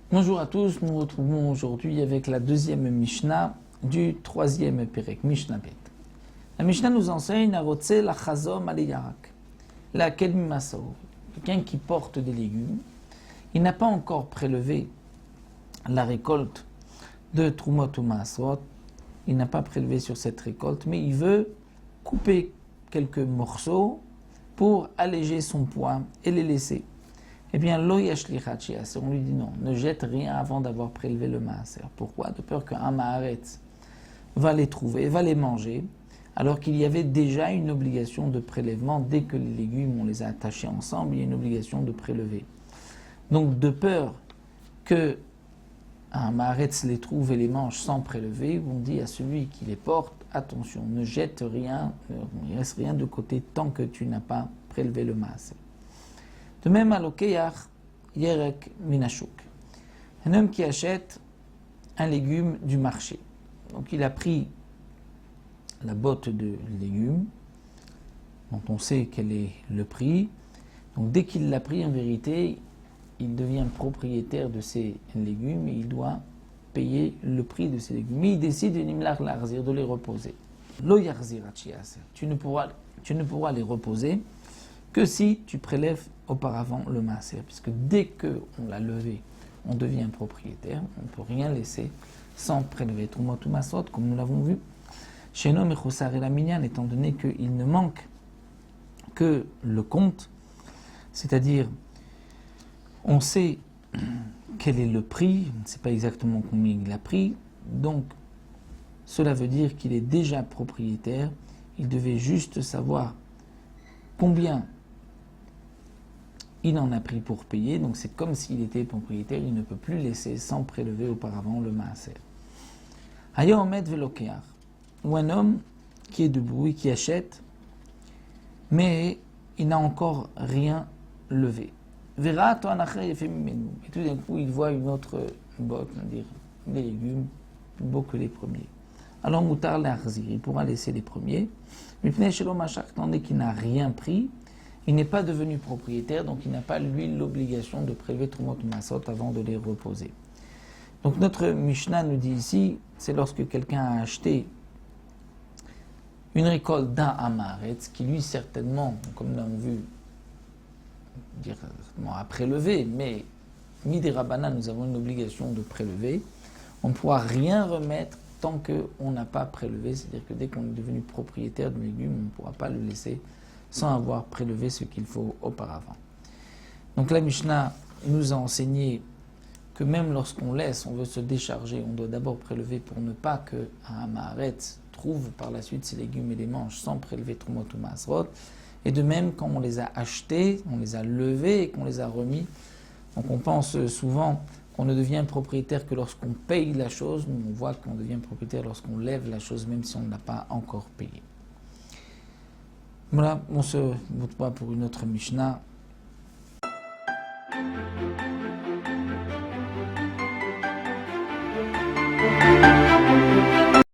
Bonjour à tous, nous nous retrouvons aujourd'hui avec la deuxième Mishnah du troisième Pérek, Mishnah Bet. La Mishnah nous enseigne à Rotse la Chazom Aliyarak, la Kedmimasor, quelqu'un qui porte des légumes. Il n'a pas encore prélevé la récolte de Trumot ou Maasrot, il n'a pas prélevé sur cette récolte, mais il veut couper quelques morceaux pour alléger son poids et les laisser. Eh bien, lo yashlichat shiaser, on lui dit non, ne jette rien avant d'avoir prélevé le maaser. Pourquoi? De peur qu'un maaretz va les trouver, va les manger, alors qu'il y avait déjà une obligation de prélèvement. Dès que les légumes, on les a attachés ensemble, il y a une obligation de prélever. Donc, de peur que un maaretz les trouve et les mange sans prélever, on dit à celui qui les porte, attention, ne jette rien, il ne reste rien de côté tant que tu n'as pas prélevé le maaser. De même, à l'okeyach yerek minashuk, un homme qui achète un légume du marché. Donc il a pris la botte de légumes, dont on sait quel est le prix. Donc dès qu'il l'a pris, en vérité, il devient propriétaire de ces légumes et il doit payer le prix de ces légumes. Mais il décide de les reposer. Lo yarzir achiaser, tu ne pourras les reposer que si tu prélèves auparavant le maaser, puisque dès qu'on l'a levé, on devient propriétaire, on ne peut rien laisser sans prélever Trumot ou Maasrot, comme nous l'avons vu. Chez Nom et Choussar et la Minyan, étant donné qu'il ne manque que le compte, c'est-à-dire on sait quel est le prix, on ne sait pas exactement combien il a pris, donc cela veut dire qu'il est déjà propriétaire, il devait juste savoir combien il en a pris pour payer, donc c'est comme s'il était propriétaire, il ne peut plus laisser sans prélever auparavant le maaser. Hayomet velokeach, ou un homme qui est debout et qui achète, mais il n'a encore rien levé. Vera to anacher yefemimenu, et tout d'un coup il voit une autre botte, c'est-à-dire des légumes plus beaux que les premiers. Alors mutar le'achzir, il pourra laisser les premiers, mais pnei shelo mashach, tandis qu'il n'a rien pris, il n'est pas devenu propriétaire, donc il n'a pas, lui, l'obligation de prélever Trumot ou Maasrot avant de les reposer. Donc notre Mishnah nous dit ici, c'est lorsque quelqu'un a acheté une récolte d'un Amaretz, qui lui certainement, comme nous l'avons vu, a prélevé, mais Midi Rabbanan, nous avons une obligation de prélever, on ne pourra rien remettre tant qu'on n'a pas prélevé, c'est-à-dire que dès qu'on est devenu propriétaire de légumes, on ne pourra pas le laisser sans avoir prélevé ce qu'il faut auparavant. Donc la Mishnah nous a enseigné que même lorsqu'on laisse, on veut se décharger, on doit d'abord prélever pour ne pas qu'un maaretz trouve par la suite ses légumes et les mange sans prélever Trumot ou Maasrot. Et de même, quand on les a achetés, on les a levés et qu'on les a remis, donc on pense souvent qu'on ne devient propriétaire que lorsqu'on paye la chose, mais on voit qu'on devient propriétaire lorsqu'on lève la chose, même si on ne l'a pas encore payée. Voilà, on se retrouve pour une autre Mishnah.